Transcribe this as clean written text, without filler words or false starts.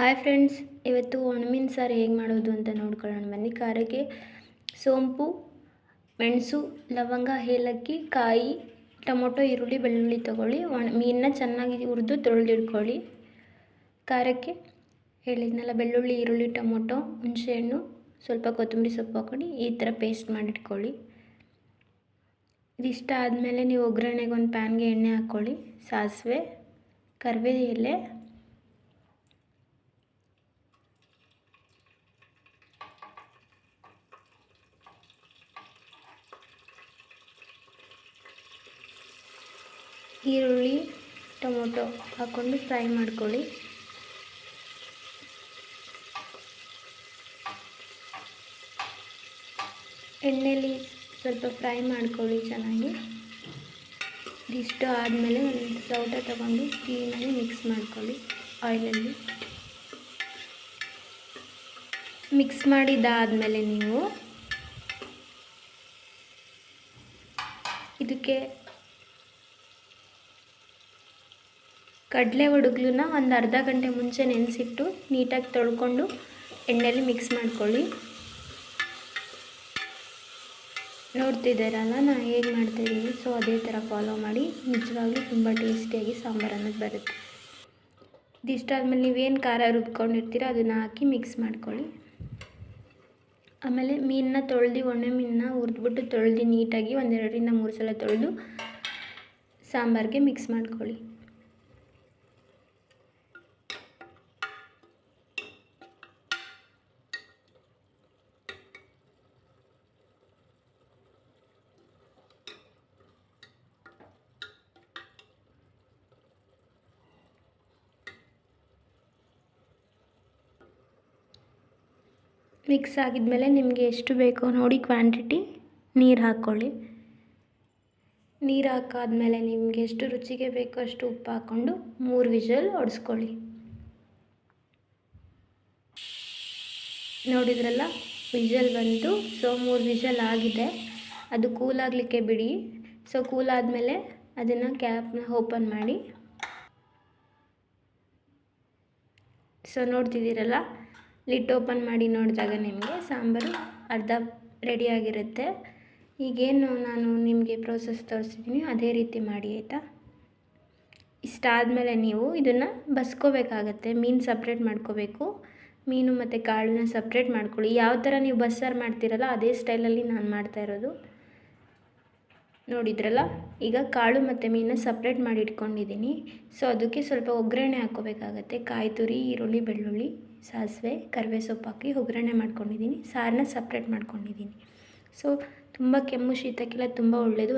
Hi friends, ಇವತ್ತು ಒಣಮೀನು ಸಾರು ಹೇಗೆ ಮಾಡೋದು ಅಂತ ನೋಡ್ಕೊಳ್ಳೋಣ ಬನ್ನಿ. ಖಾರಕ್ಕೆ ಸೋಂಪು, ಮೆಣಸು, ಲವಂಗ, ಏಲಕ್ಕಿ, ಕಾಯಿ, ಟೊಮೊಟೊ, ಈರುಳ್ಳಿ, ಬೆಳ್ಳುಳ್ಳಿ ತೊಗೊಳ್ಳಿ. ಮೀನನ್ನ ಚೆನ್ನಾಗಿ ಹುರಿದು ತೊಳೆದಿಟ್ಕೊಳ್ಳಿ. ಖಾರಕ್ಕೆ ಹೇಳಿದ್ನಲ್ಲ, ಬೆಳ್ಳುಳ್ಳಿ, ಈರುಳ್ಳಿ, ಟೊಮೊಟೊ, ಹುಣಸೆಹಣ್ಣು, ಸ್ವಲ್ಪ ಕೊತ್ತಂಬರಿ ಸೊಪ್ಪು ಹಾಕ್ಕೊಂಡು ಈ ಥರ ಪೇಸ್ಟ್ ಮಾಡಿಟ್ಕೊಳ್ಳಿ. ಇದಿಷ್ಟ ಆದಮೇಲೆ ನೀವು ಒಗ್ಗರಣೆಗೆ ಒಂದು ಪ್ಯಾನ್ಗೆ ಎಣ್ಣೆ ಹಾಕ್ಕೊಳ್ಳಿ. ಸಾಸಿವೆ, ಕರಿಬೇವು ಎಲೆ, ಈರುಳ್ಳಿ, ಟೊಮೊಟೊ ಹಾಕ್ಕೊಂಡು ಫ್ರೈ ಮಾಡ್ಕೊಳ್ಳಿ. ಎಣ್ಣೆಯಲ್ಲಿ ಸ್ವಲ್ಪ ಫ್ರೈ ಮಾಡ್ಕೊಳ್ಳಿ ಚೆನ್ನಾಗಿ. ಇದಿಷ್ಟು ಆದಮೇಲೆ ಒಂದು ಸೌಟ ತಗೊಂಡು ಕ್ಲೀನಾಗಿ ಮಿಕ್ಸ್ ಮಾಡ್ಕೊಳ್ಳಿ. ಆಯಿಲಲ್ಲಿ ಮಿಕ್ಸ್ ಮಾಡಿದ್ದಾದಮೇಲೆ ನೀವು ಇದಕ್ಕೆ ಕಡಲೆ ಒಡಗ್ಲನ್ನ ಒಂದು ಅರ್ಧ ಗಂಟೆ ಮುಂಚೆ ನೆನೆಸಿಟ್ಟು ನೀಟಾಗಿ ತೊಳ್ಕೊಂಡು ಎಣ್ಣೆಯಲ್ಲಿ ಮಿಕ್ಸ್ ಮಾಡ್ಕೊಳ್ಳಿ. ನೋಡ್ತಿದ್ದೀರಲ್ಲ ನಾನು ಹೇಗೆ ಮಾಡ್ತಾಯಿದ್ದೀನಿ, ಸೊ ಅದೇ ಥರ ಫಾಲೋ ಮಾಡಿ. ನಿಜವಾಗ್ಲೂ ತುಂಬ ಟೇಸ್ಟಿಯಾಗಿ ಸಾಂಬಾರು ಅನ್ನೋದು ಬರುತ್ತೆ. ಇದಿಷ್ಟಾದ್ಮೇಲೆ ನೀವೇನು ಖಾರ ರುಬ್ಕೊಂಡಿರ್ತೀರೋ ಅದನ್ನು ಹಾಕಿ ಮಿಕ್ಸ್ ಮಾಡ್ಕೊಳ್ಳಿ. ಆಮೇಲೆ ಮೀನನ್ನ ತೊಳೆದು, ಒಣ ಮೀನನ್ನ ಹುರಿದ್ಬಿಟ್ಟು ತೊಳೆದು ನೀಟಾಗಿ 2-3 ಸಲ ತೊಳೆದು ಸಾಂಬಾರಿಗೆ ಮಿಕ್ಸ್ ಮಾಡ್ಕೊಳ್ಳಿ. ಮಿಕ್ಸ್ ಆಗಿದ್ಮೇಲೆ ನಿಮಗೆ ಎಷ್ಟು ಬೇಕೋ ನೋಡಿ ಕ್ವಾಂಟಿಟಿ ನೀರು ಹಾಕ್ಕೊಳ್ಳಿ. ನೀರು ಹಾಕಾದ್ಮೇಲೆ ನಿಮಗೆ ಎಷ್ಟು ರುಚಿಗೆ ಬೇಕೋ ಅಷ್ಟು ಉಪ್ಪು ಹಾಕ್ಕೊಂಡು 3 ವಿಷಲ್ ಹೊಡೆಸ್ಕೊಳ್ಳಿ. ನೋಡಿದ್ರಲ್ಲ, ವಿಷಲ್ ಬಂತು. ಸೊ 3 ವಿಷಲ್ ಆಗಿದೆ. ಅದು ಕೂಲಾಗಲಿಕ್ಕೆ ಬಿಡಿ. ಸೊ ಕೂಲಾದಮೇಲೆ ಅದನ್ನು ಕ್ಯಾಪ್ನ ಓಪನ್ ಮಾಡಿ. ಸೊ ನೋಡ್ತಿದ್ದೀರಲ್ಲ, ಲಿಡ್ ಓಪನ್ ಮಾಡಿ ನೋಡಿದಾಗ ನಿಮಗೆ ಸಾಂಬಾರು ಅರ್ಧ ರೆಡಿಯಾಗಿರುತ್ತೆ. ಈಗೇನು ನಾನು ನಿಮಗೆ ಪ್ರೋಸೆಸ್ ತೋರಿಸಿದ್ದೀನಿ ಅದೇ ರೀತಿ ಮಾಡಿ, ಆಯಿತಾ? ಇಷ್ಟಾದಮೇಲೆ ನೀವು ಇದನ್ನು ಬಸ್ಕೋಬೇಕಾಗತ್ತೆ. ಮೀನು ಸಪ್ರೇಟ್ ಮಾಡ್ಕೋಬೇಕು. ಮೀನು ಮತ್ತು ಕಾಳನ್ನ ಸಪ್ರೇಟ್ ಮಾಡ್ಕೊಳ್ಳಿ. ಯಾವ ಥರ ನೀವು ಬಸ್ಸಾರು ಮಾಡ್ತೀರಲ್ಲ ಅದೇ ಸ್ಟೈಲಲ್ಲಿ ನಾನು ಮಾಡ್ತಾಯಿರೋದು. ನೋಡಿದ್ರಲ್ಲ, ಈಗ ಕಾಳು ಮತ್ತು ಮೀನನ್ನ ಸಪ್ರೇಟ್ ಮಾಡಿ ಇಟ್ಕೊಂಡಿದ್ದೀನಿ. ಸೊ ಅದಕ್ಕೆ ಸ್ವಲ್ಪ ಒಗ್ಗರಣೆ ಹಾಕ್ಕೋಬೇಕಾಗತ್ತೆ. ಕಾಯಿ ತುರಿ, ಈರುಳ್ಳಿ, ಬೆಳ್ಳುಳ್ಳಿ, ಸಾಸಿವೆ, ಕರಿಬೇವು ಸೊಪ್ಪು ಹಾಕಿ ಒಗ್ಗರಣೆ ಮಾಡ್ಕೊಂಡಿದ್ದೀನಿ. ಸಾರನ್ನ ಸಪ್ರೇಟ್ ಮಾಡ್ಕೊಂಡಿದ್ದೀನಿ. ಸೊ ತುಂಬ ಕೆಮ್ಮು ಶೀತಕ್ಕೆಲ್ಲ ತುಂಬ ಒಳ್ಳೆಯದು.